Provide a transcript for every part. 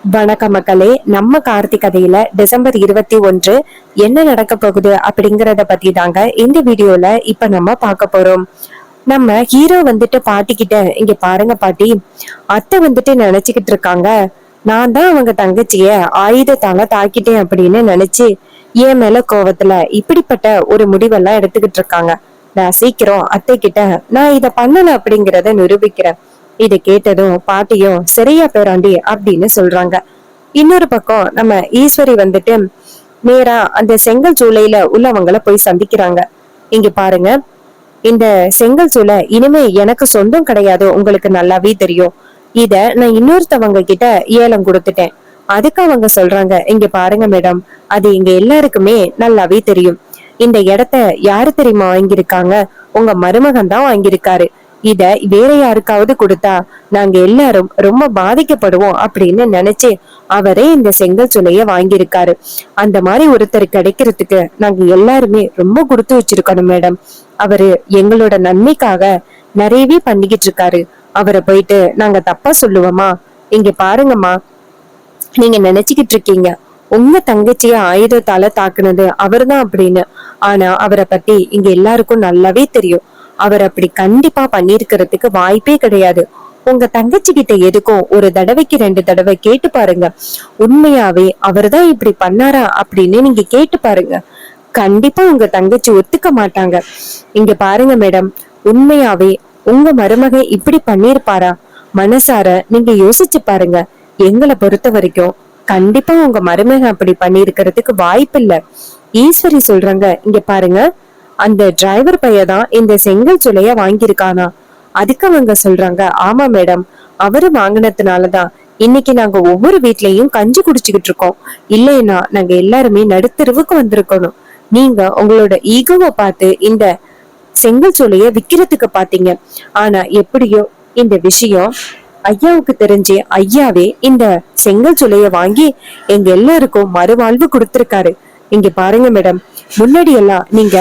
வணக்கம் மக்களே. நம்ம கார்த்திக் கதையில டிசம்பர் 21 என்ன நடக்க போகுது அப்படிங்கறத பத்தி தாங்க இந்த வீடியோல இப்ப நம்ம பார்க்க போறோம். நம்ம ஹீரோ வந்துட்டு பாட்டிக்கிட்ட, இங்க பாருங்க பாட்டி, அத்தை வந்துட்டு நினைச்சுக்கிட்டு இருக்காங்க, நான் தான் அவங்க தங்கச்சிய ஆயுதத்தால தாக்கிட்டேன் அப்படின்னு நினைச்சு என் மேல கோவத்துல இப்படிப்பட்ட ஒரு முடிவெல்லாம் எடுத்துக்கிட்டு இருக்காங்க. நான் சீக்கிரம் அத்தை கிட்ட நான் இத பண்ணல அப்படிங்கறத நிரூபிக்கிறேன். இதை கேட்டதும் பாட்டியும் சரியா பேராண்டி அப்படின்னு சொல்றாங்க. இன்னொரு பக்கம் நம்ம ஈஸ்வரி வந்துட்டு நேரா அந்த செங்கல் சூளையில உள்ளவங்களை போய் சந்திக்கிறாங்க. இங்க பாருங்க, இந்த செங்கல் சூளை இனிமே எனக்கு சொந்தம் கிடையாது, உங்களுக்கு நல்லாவே தெரியும். இத நான் இன்னொருத்தவங்க கிட்ட ஏலம் கொடுத்துட்டேன். அதுக்கு அவங்க சொல்றாங்க, இங்க பாருங்க மேடம், அது இங்க எல்லாருக்குமே நல்லாவே தெரியும். இந்த இடத்த யாரு தெரியுமா வாங்கியிருக்காங்க? உங்க மருமகன் தான் வாங்கியிருக்காரு. இத வேற யாருக்காவது கொடுத்தா நாங்க எல்லாரும் ரொம்ப பாதிக்கப்படுவோம் அப்படின்னு நினைச்சு அவரே இந்த செங்கல் சூளைய வாங்கியிருக்காரு. அந்த மாதிரி ஒருத்தர் கிடைக்கிறதுக்கு நாங்க எல்லாருமே ரொம்ப கொடுத்து வச்சிருக்கணும் மேடம். அவரு எங்களோட நன்மைக்காக நிறையவே பண்ணிக்கிட்டு இருக்காரு. அவரை போயிட்டு நாங்க தப்பா சொல்லுவோமா? இங்க பாருங்கம்மா, நீங்க நினைச்சுக்கிட்டு இருக்கீங்க உங்க தங்கச்சிய ஆயுதத்தால தாக்குனது அவர்தான் அப்படின்னு. ஆனா அவரை பத்தி இங்க எல்லாருக்கும் நல்லாவே தெரியும். அவர் அப்படி கண்டிப்பா பண்ணிருக்கிறதுக்கு வாய்ப்பே கிடையாது. உங்க தங்கச்சி கிட்ட எதுக்கும் ஒரு தடவைக்கு 2 தடவை கேட்டு பாருங்க. உண்மையாவே அவர்தான் இப்படி பண்ணாரா அப்படின்னு நீங்க கேட்டு பாருங்க. கண்டிப்பா உங்க தங்கச்சி ஒத்துக்க மாட்டாங்க. இங்க பாருங்க மேடம், உண்மையாவே உங்க மருமக இப்படி பண்ணிருப்பாரா? மனசார நீங்க யோசிச்சு பாருங்க. எங்களை பொறுத்த வரைக்கும் கண்டிப்பா உங்க மருமக அப்படி பண்ணிருக்கிறதுக்கு வாய்ப்பு இல்ல. ஈஸ்வரி சொல்றாங்க, இங்க பாருங்க, அந்த டிரைவர் பையதான் இந்த செங்கல் சூளைய வாங்கியிருக்கானா? அதுக்கு அவங்க சொல்றாங்க, ஆமா மேடம், அவரு வாங்கினதுனாலதான் இன்னைக்கு நாங்க ஒவ்வொரு வீட்லயும் கஞ்சி குடிச்சுக்கிட்டு இருக்கோம். இல்லைன்னா நாங்க எல்லாருமே நடுத்தருவுக்கு வந்திருக்கணும். நீங்க உங்களோட ஈகோவை பார்த்து இந்த செங்கல் சூளைய விக்கிறதுக்கு பாத்தீங்க. ஆனா எப்படியோ இந்த விஷயம் ஐயாவுக்கு தெரிஞ்சு ஐயாவே இந்த செங்கல் சூளைய வாங்கி எங்க எல்லாருக்கும் மறுவாழ்வு கொடுத்திருக்காரு. இங்க பாருங்க மேடம், முன்னாடி எல்லாம் நீங்க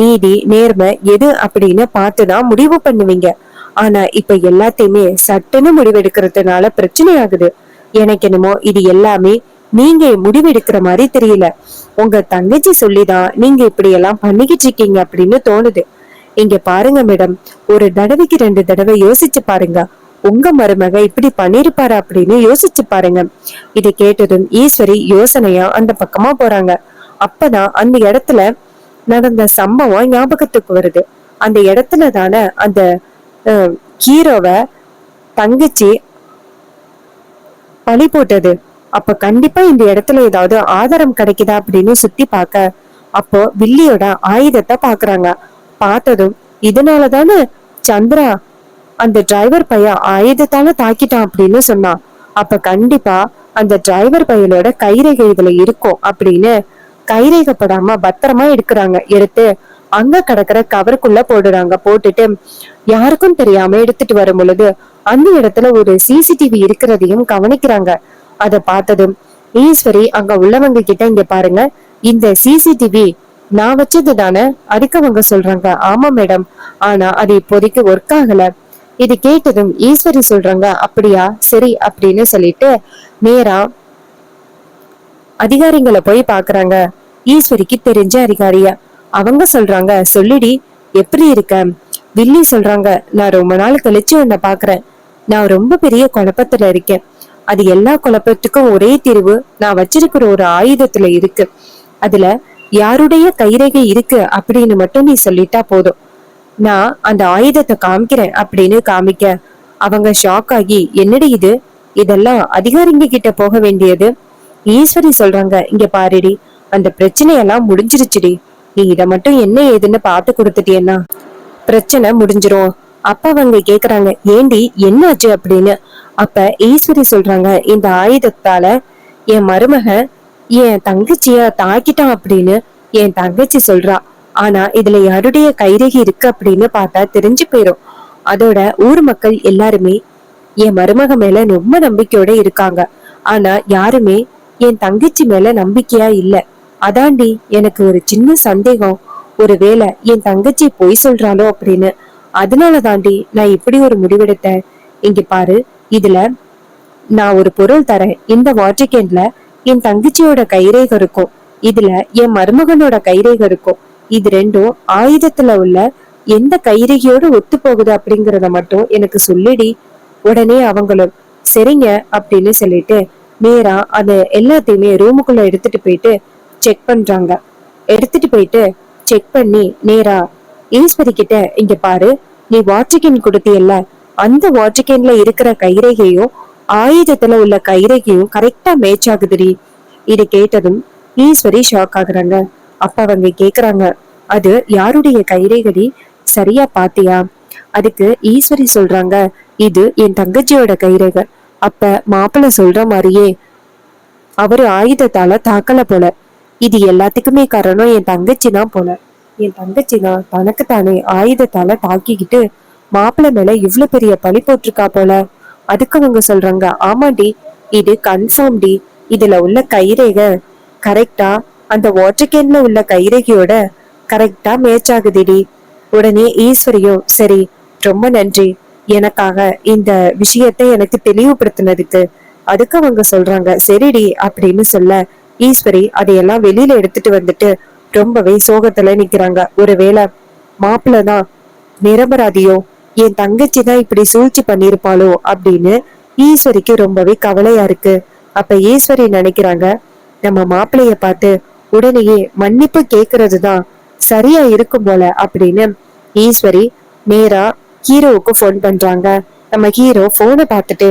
நீதி நேர்மை எது அப்படின்னு பார்த்துதான் முடிவு பண்ணுவீங்க. ஆனா இப்ப எல்லாத்தையுமே சட்டுன்னு முடிவெடுக்கிறதுனால பிரச்சனை ஆகுது. எனக்கு என்னமோ இது எல்லாமே நீங்க முடிவெடுக்கிற மாதிரி தெரியல. உங்க தங்கச்சி சொல்லிதான் நீங்க இப்படி எல்லாம் பண்ணிக்கிட்டு இருக்கீங்க அப்படின்னு தோணுது. இங்க பாருங்க மேடம், ஒரு தடவைக்கு 2 தடவை யோசிச்சு பாருங்க. உங்க மருமக இப்படி பண்ணிருப்பாரு அப்படின்னு யோசிச்சு பாருங்க. இதை கேட்டதும் ஈஸ்வரி யோசனையா அந்த பக்கமா போறாங்க. அப்பதான் அந்த இடத்துல நடந்த சம்பவம் ஞாபகத்துக்கு வருது. அந்த இடத்துல தானே அந்த ஹீரோவ தங்கச்சி பழி போட்டது. அப்ப கண்டிப்பா இந்த இடத்துல ஏதாவது ஆதாரம் கிடைக்குதா அப்படின்னு சுத்தி பார்க்க, அப்போ வில்லியோட ஆயுதத்தை பாக்குறாங்க. பார்த்ததும் இதனாலதானே சந்திரா அந்த டிரைவர் பையன் ஆயுதத்தால தாக்கிட்டான் அப்படின்னு சொன்னான். அப்ப கண்டிப்பா அந்த டிரைவர் பையனோட கைரேகை இதுல இருக்கும் அப்படின்னு கைரேகைப்படாம பத்திரமா எடுக்கிறாங்க. எடுத்து அங்க கிடக்குற கவருக்குள்ள போடுறாங்க. போட்டுட்டு யாருக்கும் தெரியாம எடுத்துட்டு வரும் பொழுது அந்த இடத்துல ஒரு சிசிடிவி இருக்கிறதையும் கவனிக்கிறாங்க. அத பார்த்ததும் ஈஸ்வரி அங்க உள்ளவங்க கிட்ட, இங்க பாருங்க, இந்த சிசிடிவி நான் வச்சது தானே? அதுக்கு அவங்க சொல்றாங்க, ஆமா மேடம், ஆனா அது இப்போதைக்கு ஒர்க் ஆகல. இது கேட்டதும் ஈஸ்வரி சொல்றாங்க, அப்படியா, சரி அப்படின்னு சொல்லிட்டு நேரா அதிகாரிகளை போய் பாக்குறாங்க. ஈஸ்வரிக்கு தெரிஞ்ச அதிகாரிய. அவங்க சொல்றாங்க, சொல்லிடி, எப்படி இருக்க? வில்லி சொல்றாங்க, நான் ரொம்ப நாள் கழிச்சு உன்னை பாக்குறேன். நான் ரொம்ப பெரிய குழப்பத்துல இருக்கேன். அது எல்லா குழப்பத்துக்கும் ஒரே தீர்வு நான் வச்சிருக்கிற ஒரு ஆயுதத்துல இருக்கு. அதுல யாருடைய கைரேகை இருக்கு அப்படின்னு மட்டும் நீ சொல்லிட்டா போதும். நான் அந்த ஆயுதத்தை காமிக்கிறேன் அப்படின்னு காமிக்க அவங்க ஷாக் ஆகி, என்னடி இது, இதெல்லாம் அதிகாரிங்க கிட்ட போக வேண்டியது. ஈஸ்வரி சொல்றாங்க, இங்க பாருடி, அந்த பிரச்சனையெல்லாம் முடிஞ்சிருச்சுடி. நீ இத மட்டும் என்ன ஏதுன்னு பாத்து கொடுத்துட்டேன்னா பிரச்சனை முடிஞ்சிரும். அப்ப அவங்க கேக்குறாங்க, ஏண்டி என்னாச்சு அப்படின்னு. அப்ப ஈஸ்வரி சொல்றாங்க, இந்த ஆயுதத்தால என் மருமக என் தங்கச்சிய தாக்கிட்டான் அப்படின்னு என் தங்கச்சி சொல்றா. ஆனா இதுல யாருடைய கைரேகை இருக்கு அப்படின்னு பார்த்தா தெரிஞ்சு போயிரும். அதோட ஊர் மக்கள் எல்லாருமே என் மருமக மேல ரொம்ப நம்பிக்கையோட இருக்காங்க. ஆனா யாருமே என் தங்கச்சி மேல நம்பிக்கையா இல்ல. அதாண்டி எனக்கு ஒரு சின்ன சந்தேகம், ஒருவேளை என் தங்கச்சி பொய் சொல்றாளோ அப்படின்னு. அதனால தாண்டி நான் இப்படி ஒரு முடிவெடுத்தேன். இங்க பாரு, இதுல நான் ஒரு பொருள் தரேன், இந்த வாட்டர் கேன்ல என் தங்கச்சியோட கைரேகை இருக்கும், இதுல என் மருமகனோட கைரேகை இருக்கும், இது ரெண்டும் ஆயுதத்துல உள்ள எந்த கைரேகையோட ஒத்து போகுது அப்படிங்கறத மட்டும் எனக்கு சொல்லிடி. உடனே அவங்களும் சரிங்க அப்படின்னு சொல்லிட்டு நேரா அது எல்லாத்தையுமே ரூமுக்குள்ள எடுத்துட்டு போயிட்டு செக் பண்றாங்க. எடுத்துட்டு போயிட்டு செக் பண்ணி நேரா ஈஸ்வரி கிட்ட, இங்க பாரு, நீ வாட்டர் கேன் கொடுத்தியல்ல, அந்த வாட்டர் கேன்ல இருக்கிற கைரேகையும் ஆயுதத்துல உள்ள கைரேகையும் கரெக்டா மேட்ச் ஆகுதுடி. இது கேட்டதும் ஈஸ்வரி ஷாக் ஆகுறாங்க. அப்ப அவங்க கேக்குறாங்க, அது யாருடைய கைரேகடி, சரியா பாத்தியா? அதுக்கு ஈஸ்வரி சொல்றாங்க, இது என் தங்கச்சியோட கைரேகை. அப்ப மாப்பிள்ள சொல்ற மாதிரியே அவரு ஆயுதத்தால தாக்கல போல. இது எல்லாத்துக்குமே காரணம் என் தங்கச்சி தான் போல. என் தங்கச்சி தான் தனக்குத்தானே ஆயுதத்தால தாக்கிக்கிட்டு மாப்பிள்ள மேல இவ்வளவு பெரிய பழி போட்டிருக்கா போல. அதுக்கு அவங்க சொல்றாங்க, ஆமாண்டி, இது கன்ஃபார்ம் டி, இதுல உள்ள கைரேகை கரெக்டா அந்த வாட்டர் கேன்ல உள்ள கைரேகையோட கரெக்டா மேட்ச் ஆகுதுடி. உடனே ஈஸ்வரியோ, சரி, ரொம்ப நன்றி எனக்காக இந்த விஷயத்தை எனக்கு தெளிவுபடுத்தினதுக்கு. அதுக்கு அவங்க சொல்றாங்க, சரிடி அப்படின்னு சொல்ல ஈஸ்வரி அதையெல்லாம் வெளியில எடுத்துட்டு வந்துட்டு ரொம்பவே சோகத்துல நிக்கிறாங்க. ஒருவேளை மாப்பிள்ளதான் நிரபராதியோ, என் தங்கச்சி தான் இப்படி சூழ்ச்சி பண்ணிருப்பாளோ அப்படின்னு ஈஸ்வரிக்கு ரொம்பவே கவலையா இருக்கு. அப்ப ஈஸ்வரி நினைக்கிறாங்க, நம்ம மாப்பிள்ளைய பார்த்து உடனேயே மன்னிப்பு கேக்குறதுதான் சரியா இருக்கும் போல அப்படின்னு ஈஸ்வரி நேரா ஹீரோவுக்கு போன் பண்றாங்க. நம்ம ஹீரோ போனை பார்த்துட்டு,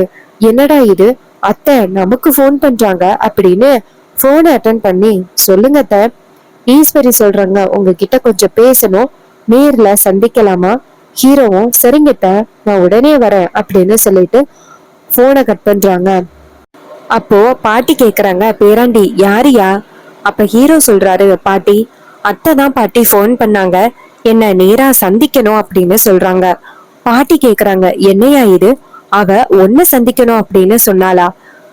என்னடா இது, அத்தை நமக்கு போன் பண்றாங்க அப்படின்னு போனை அட்டன் பண்ணி, சொல்லுங்க அத்தை. ஈஸ்வரி சொல்றாங்க, உங்ககிட்ட கொஞ்சம் பேசணும், நேர்ல சந்திக்கலாமா? ஹீரோவும் சரிங்கத்த, நான் உடனே வரேன் அப்படின்னு சொல்லிட்டு போனை கட் பண்றாங்க. அப்போ பாட்டி கேக்குறாங்க, பேராண்டி யாரியா? அப்ப ஹீரோ சொல்றாரு, பாட்டி அத்தை தான் பாட்டி போன் பண்ணாங்க, என்ன நேரா சந்திக்கணும் அப்படின்னு சொல்றாங்க. பாட்டி கேக்குறாங்க, என்னையா இது, அவ ஒன்னு சந்திக்கணும் அப்படின்னு சொன்னாலா?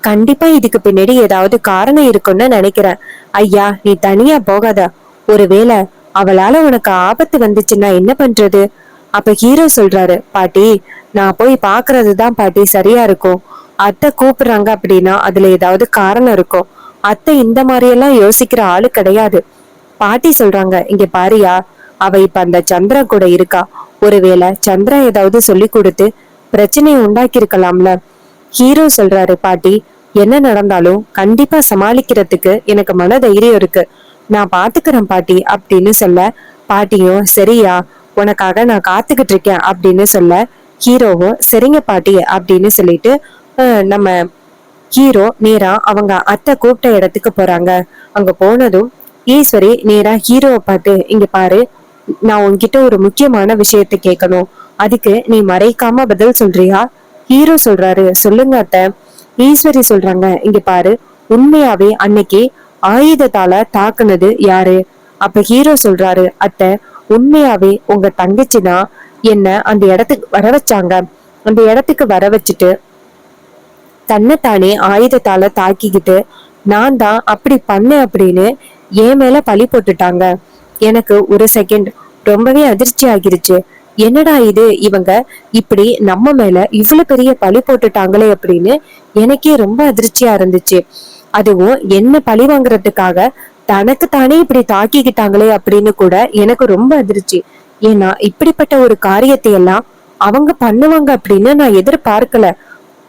கண்டிப்பா இதுக்கு பின்னாடி ஏதாவது காரணம் இருக்குன்னு நினைக்கிறேன். ஐயா நீ தனியா போகாத, ஒருவேளை அவளால உனக்கு ஆபத்து வந்துச்சுன்னா என்ன பண்றது? அப்ப ஹீரோ சொல்றாரு, பாட்டி நான் போய் பாக்குறதுதான் பாட்டி சரியா இருக்கும். அத்தை கூப்பிடுறாங்க அப்படின்னா அதுல ஏதாவது காரணம் இருக்கும். அத்தை இந்த மாதிரி எல்லாம் யோசிக்கிற ஆளு கிடையாது. பாட்டி சொல்றாங்க, இங்க பாரியா, அவ இப்ப அந்த சந்திரா கூட இருக்கா, ஒருவேளை சந்திரா ஏதாவது சொல்லி கொடுத்து பிரச்சனையை உண்டாக்கி இருக்கலாம்ல. ஹீரோ சொல்றாரு, பாட்டி என்ன நடந்தாலும் கண்டிப்பா சமாளிக்கிறதுக்கு எனக்கு மன தைரியம் இருக்கு, நான் பாத்துக்கிறேன் பாட்டி அப்படின்னு சொல்ல, பாட்டியும் சரியா உனக்காக நான் காத்துக்கிட்டு இருக்கேன் அப்படின்னு சொல்ல, ஹீரோவும் சரிங்க பாட்டி அப்படின்னு சொல்லிட்டு நம்ம ஹீரோ நேரா அவங்க அத்தை கூப்பிட்ட இடத்துக்கு போறாங்க. அங்க போனதும் ஈஸ்வரி நேரா ஹீரோவை பார்த்து, இங்க பாரு, நான் உன்கிட்ட ஒரு முக்கியமான விஷயத்த கேட்கணும், அதுக்கு நீ மறைக்காம பதில் சொல்றியா? ஹீரோ சொல்றாரு, சொல்லுங்க அத்தை. ஈஸ்வரி சொல்றாங்க, இங்க பாரு, உண்மையாவே அன்னைக்கு ஆயுதத்தால தாக்குனது யாரு? அப்ப ஹீரோ சொல்றாரு, அத்தை உண்மையாவே உங்க தங்கச்சி தான் என்ன அந்த இடத்துக்கு வர வச்சாங்க. அந்த இடத்துக்கு வர வச்சுட்டு தன்னைத்தானே ஆயுதத்தால தாக்கிக்கிட்டு நான் தான் அப்படி பண்ணேன் அப்படின்னு என் மேல பழி போட்டுட்டாங்க. எனக்கு ஒரு செகண்ட் ரொம்பவே அதிர்ச்சி ஆகிருச்சு. என்னடா இது, இவங்க இப்படி நம்ம மேல இவ்வளவு பெரிய பழி போட்டுட்டாங்களே அப்படின்னு எனக்கே ரொம்ப அதிர்ச்சியா இருந்துச்சு. அதுவும் என்ன பழி வாங்குறதுக்காக தனக்கு தானே இப்படி தாக்கிக்கிட்டாங்களே அப்படின்னு கூட எனக்கு ரொம்ப அதிர்ச்சி. ஏன்னா இப்படிப்பட்ட ஒரு காரியத்தை எல்லாம் அவங்க பண்ணுவாங்க அப்படின்னு நான் எதிர்பார்க்கல.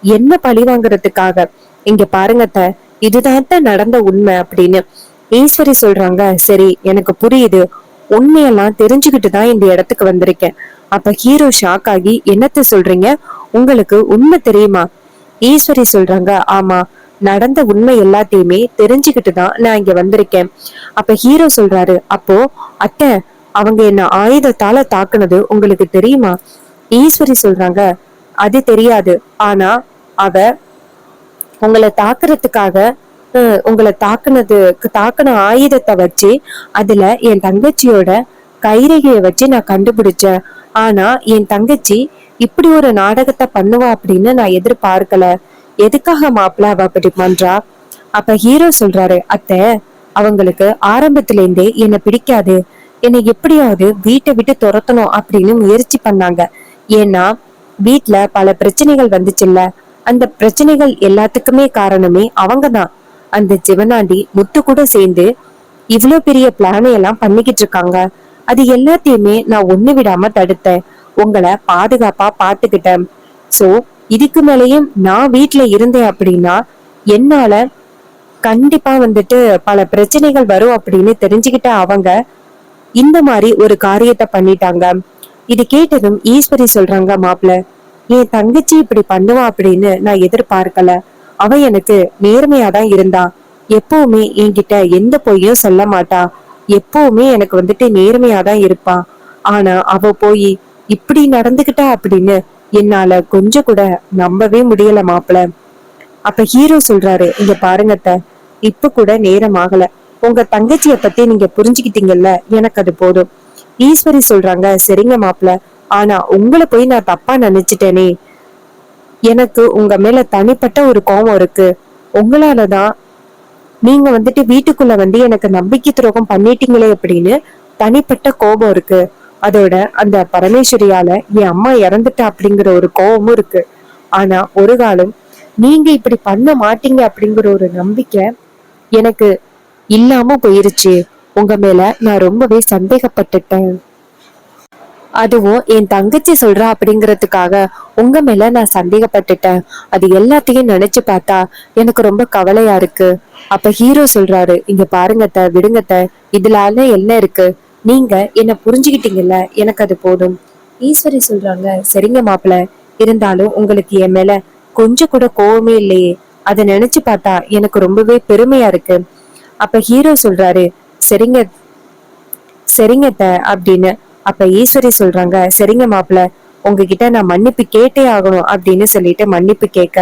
என்ன பழி வாங்குறதுக்காக? இங்க பாருங்கத்த, இதுதான் நடந்த உண்மை அப்படின்னு ஈஸ்வரி சொல்றாங்க. சரி எனக்கு புரியுது, உண்மையெல்லாம் தெரிஞ்சுக்கிட்டு தான் இந்த இடத்துக்கு வந்திருக்கேன். அப்ப ஹீரோ ஷாக் ஆகி, என்னத்த சொல்றீங்க, உங்களுக்கு உண்மை தெரியுமா? ஈஸ்வரி சொல்றாங்க, ஆமா, நடந்த உண்மை எல்லாத்தையுமே தெரிஞ்சுக்கிட்டு தான் நான் இங்க வந்திருக்கேன். அப்ப ஹீரோ சொல்றாரு, அப்போ அத்தை அவங்க என்ன ஆயுதத்தால தாக்குனது உங்களுக்கு தெரியுமா? ஈஸ்வரி சொல்றாங்க, அது தெரியாது, ஆனா அவ உங்களை தாக்குறதுக்காக உங்களை தாக்குன ஆயுதத்தை வச்சு அதுல என் தங்கச்சியோட கைரேகைய வச்சு நான் கண்டுபிடிச்சேன். ஆனா என் தங்கச்சி இப்படி ஒரு நாடகத்தை பண்ணுவா அப்படின்னு நான் எதிர்பார்க்கல. எதுக்காக மாப்பிள்ள அவ அப்படி பண்றா? அப்ப ஹீரோ சொல்றாரு, அத்தை அவங்களுக்கு ஆரம்பத்துல இருந்தே என்ன பிடிக்காது, என்னை எப்படியாவது வீட்டை விட்டு துரத்தணும் அப்படின்னு முயற்சி பண்ணாங்க. ஏன்னா வீட்டுல பல பிரச்சனைகள் வந்துச்சுல்ல, அந்த பிரச்சனைகள் எல்லாத்துக்குமே காரணமே அவங்கதான். அந்த சிவனாண்டி முத்து கூட சேர்ந்து இவ்வளவு பெரிய பிளானை எல்லாம் பண்ணிக்கிட்டு இருக்காங்க. அது எல்லாத்தையுமே நான் ஒண்ணு விடாம தடுத்தேன், உங்களை பாதுகாப்பா பாத்துக்கிட்டேன். சோ இதுக்கு மேலேயும் நான் வீட்டுல இருந்தேன் அப்படின்னா என்னால கண்டிப்பா வந்துட்டு பல பிரச்சனைகள் வரும் அப்படின்னு தெரிஞ்சுக்கிட்ட அவங்க இந்த மாதிரி ஒரு காரியத்தை பண்ணிட்டாங்க. இது கேட்டதும் ஈஸ்வரி சொல்றாங்க, மாப்பிள்ள, என் தங்கச்சி இப்படி பண்ணுவா அப்படின்னு நான் எதிர்பார்க்கல. அவ எனக்கு நேர்மையாதான் இருந்தா. எப்பவுமே என்கிட்ட எந்த பொய்யும் சொல்ல மாட்டா. எப்பவுமே எனக்கு வந்துட்டு நேர்மையாதான் இருப்பா. ஆனா அவ போய் இப்படி நடந்துகிட்டா அப்படின்னு என்னால கொஞ்சம் கூட நம்பவே முடியல மாப்பிள்ள. அப்ப ஹீரோ சொல்றாரு, இங்க பாருங்கத்த, இப்ப கூட நேரம் ஆகல. உங்க தங்கச்சிய பத்தி நீங்க புரிஞ்சுக்கிட்டீங்கல்ல, எனக்கு அது போதும். ஈஸ்வரி சொல்றாங்க, சரிங்க மாப்பிள்ள, ஆனா உங்களை போய் நான் தப்பா நினைச்சிட்டேனே. எனக்கு உங்க மேல தனிப்பட்ட ஒரு கோபம் இருக்கு. உங்களாலதான் நீங்க வந்துட்டு வீட்டுக்குள்ள வந்து எனக்கு நம்பிக்கை துரோகம் பண்ணிட்டீங்களே அப்படின்னு தனிப்பட்ட கோபம் இருக்கு. அதோட அந்த பரமேஸ்வரியால என் அம்மா இறந்துட்டா அப்படிங்கிற ஒரு கோபமும் இருக்கு. ஆனா ஒரு காலம் நீங்க இப்படி பண்ண மாட்டீங்க அப்படிங்கிற ஒரு நம்பிக்கை எனக்கு இல்லாம போயிருச்சு. உங்க மேல நான் ரொம்பவே சந்தேகப்பட்டுட்டேன். அதுவும் என் தங்கச்சி சொல்றா அப்படிங்கறதுக்காக உங்க மேல நான் சந்தேகப்பட்டுட்டேன். அது எல்லாத்தையும் நினைச்சு பார்த்தா எனக்கு ரொம்ப கவலையா இருக்கு. அப்ப ஹீரோ சொல்றாரு, இங்க பாருங்கத்த, விடுங்கத்த, இதுலால என்ன இருக்கு, நீங்க என்ன புரிஞ்சுக்கிட்டீங்கல்ல, எனக்கு அது போதும். ஈஸ்வரி சொல்றாங்க, சரிங்க மாப்பிள்ள, இருந்தாலும் உங்களுக்கு என் மேல கொஞ்சம் கூட கோவமே இல்லையே. அதை நினைச்சு பார்த்தா எனக்கு ரொம்பவே பெருமையா இருக்கு. அப்ப ஹீரோ சொல்றாரு, சரிங்க சரிங்கத்த அப்படின்னு. அப்ப ஈஸ்வரி சொல்றாங்க, சரிங்க மாப்பிள்ள, உங்ககிட்ட நான் மன்னிப்பு கேட்டே ஆகணும் அப்படின்னு சொல்லிட்டு மன்னிப்பு கேட்க,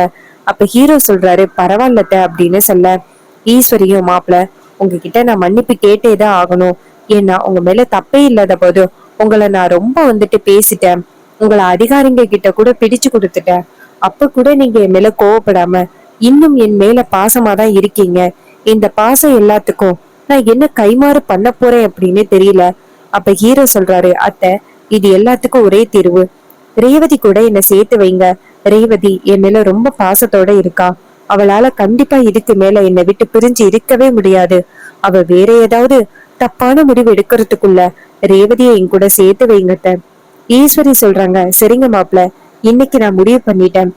அப்ப ஹீரோ சொல்றாரு, பரவாயில்லத்த அப்படின்னு சொல்ல, ஈஸ்வரியும், மாப்பிள்ள, உங்ககிட்ட நான் மன்னிப்பு கேட்டேதான் ஆகணும். ஏன்னா உங்க மேல தப்பே இல்லாத போது உங்களை நான் ரொம்ப வந்துட்டு பேசிட்டேன். உங்களை அதிகாரிங்க கிட்ட கூட பிடிச்சு கொடுத்துட்டேன். அப்ப கூட நீங்க என் மேல கோவப்படாம இன்னும் என் மேல பாசமா தான் இருக்கீங்க. இந்த பாசம் எல்லாத்துக்கும் நான் என்ன கைமாறு பண்ண போறேன் அப்படின்னு தெரியல. அப்ப ஹீரோ சொல்றாரு, அத்தை, இது எல்லாத்துக்கும் ஒரே தீர்வு. ரேவதி கூட என்ன சேர்த்து வைங்க. ரேவதி என் மேல ரொம்ப பாசத்தோட இருக்கா. அவளால கண்டிப்பா இதுக்கு மேல என்னை விட்டு பிரிஞ்சு இருக்கவே முடியாது. அவ வேற ஏதாவது தப்பான முடிவு எடுக்கிறதுக்குள்ள ரேவதியை என் கூட சேர்த்து வைங்கட்ட. ஈஸ்வரி சொல்றாங்க, சரிங்க மாப்பிள்ள, இன்னைக்கு நான் முடிவு பண்ணிட்டேன்.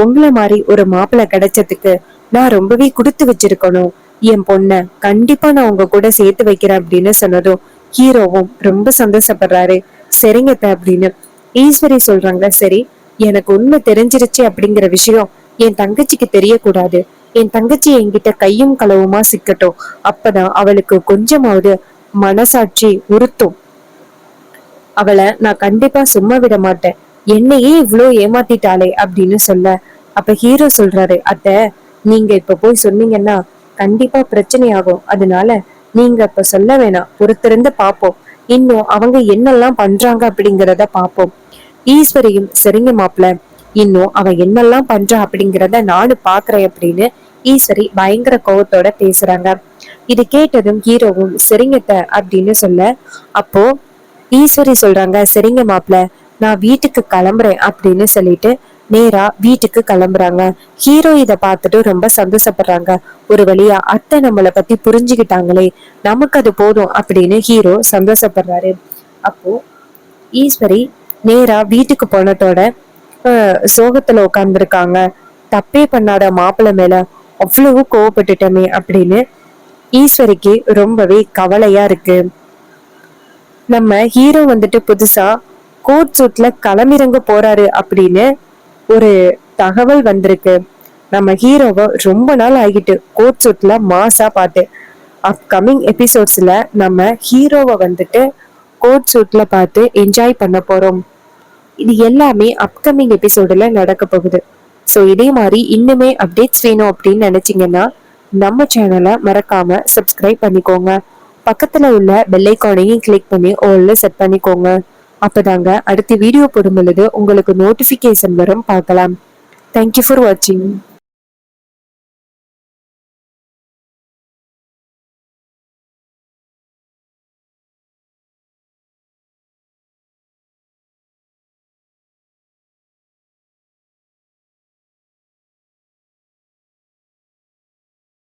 உங்களை மாதிரி ஒரு மாப்பிள்ள கிடைச்சதுக்கு நான் ரொம்பவே கொடுத்து வச்சிருக்கணும். என் பொண்ண கண்டிப்பா நான் உங்க கூட சேர்த்து வைக்கிறேன் அப்படின்னு சொன்னதும் ஹீரோவும் ரொம்ப சந்தோஷப்படுறாரு. சரிங்கத்த அப்படின்னு. ஈஸ்வரி சொல்றாங்க, சரி, எனக்கு உண்மை தெரிஞ்சிருச்சு அப்படிங்கிற விஷயம் என் தங்கச்சிக்கு தெரியக்கூடாது. என் தங்கச்சி என்கிட்ட கையும் களவுமா சிக்கட்டும். அப்பதான் அவளுக்கு கொஞ்சமாவது மனசாட்சி உறுத்தும். அவளை நான் கண்டிப்பா சும்மா விட மாட்டேன். என்னையே இவ்வளவு ஏமாத்திட்டாளே அப்படின்னு சொல்ல, அப்ப ஹீரோ சொல்றாரு, அத்த, நீங்க இப்ப போய் சொன்னீங்கன்னா கண்டிப்பா பிரச்சனை ஆகும். அதனால நீங்க இப்ப சொல்ல வேணாம், பொறுத்திருந்து பாப்போம். இன்னும் அவங்க என்னெல்லாம் பண்றாங்க அப்படிங்கிறத பாப்போம். ஈஸ்வரியும், சரிங்க மாப்பிள்ள, இன்னும் அவ என்னெல்லாம் பண்றா அப்படிங்கிறத நானும் பாக்குறேன் அப்படின்னு ஈஸ்வரி பயங்கர கோவத்தோட பேசுறாங்க. இது கேட்டதும் ஹீரோவும் சரிங்கத்த அப்படின்னு சொல்ல, அப்போ ஈஸ்வரி சொல்றாங்க, சரிங்க மாப்பிள்ள, நான் வீட்டுக்கு கிளம்புறேன் அப்படின்னு சொல்லிட்டு நேரா வீட்டுக்கு கிளம்புறாங்க. ஹீரோ இத பார்த்துட்டு ரொம்ப சந்தோஷப்படுறாங்க. ஒரு வழியா அத்தை நம்மளை பத்தி புரிஞ்சுக்கிட்டாங்களே, நமக்கு அது போதும் அப்படின்னு ஹீரோ சந்தோஷப்படுறாரு. அப்போ ஈஸ்வரி நேரா வீட்டுக்கு போனதோட சோகத்துல உட்கார்ந்துருக்காங்க. தப்பே பண்ணாத மாப்பிள்ளை மேல அவ்வளவு கோவப்பட்டுட்டமே அப்படின்னு ஈஸ்வரிக்கு ரொம்பவே கவலையா இருக்கு. நம்ம ஹீரோ வந்துட்டு புதுசா கோட் சூட்ல களமிறங்க போறாரு அப்படின்னு ஒரு தகவல் வந்திருக்கு. நம்ம ஹீரோவை ரொம்ப நாள் ஆகிட்டு கோட் சூட்ல மாசா பார்த்து. அப்கமிங் எபிசோட்ஸ்ல நம்ம ஹீரோவை வந்துட்டு கோட் சூட்ல பார்த்து என்ஜாய் பண்ண போறோம். இது எல்லாமே அப்கமிங் எபிசோடுல நடக்க போகுது. ஸோ இதே மாதிரி இன்னுமே அப்டேட்ஸ் வேணும் அப்படின்னு நினைச்சீங்கன்னா நம்ம சேனலை மறக்காம சப்ஸ்கிரைப் பண்ணிக்கோங்க. பக்கத்துல உள்ள பெல் ஐகானையும் கிளிக் பண்ணி ஆல்ல செட் பண்ணிக்கோங்க. அப்பதாங்க அடுத்த வீடியோ போடும் பொழுது உங்களுக்கு நோட்டிபிகேஷன் வரும், பார்க்கலாம். தேங்க்யூ ஃபார் வாட்சிங்.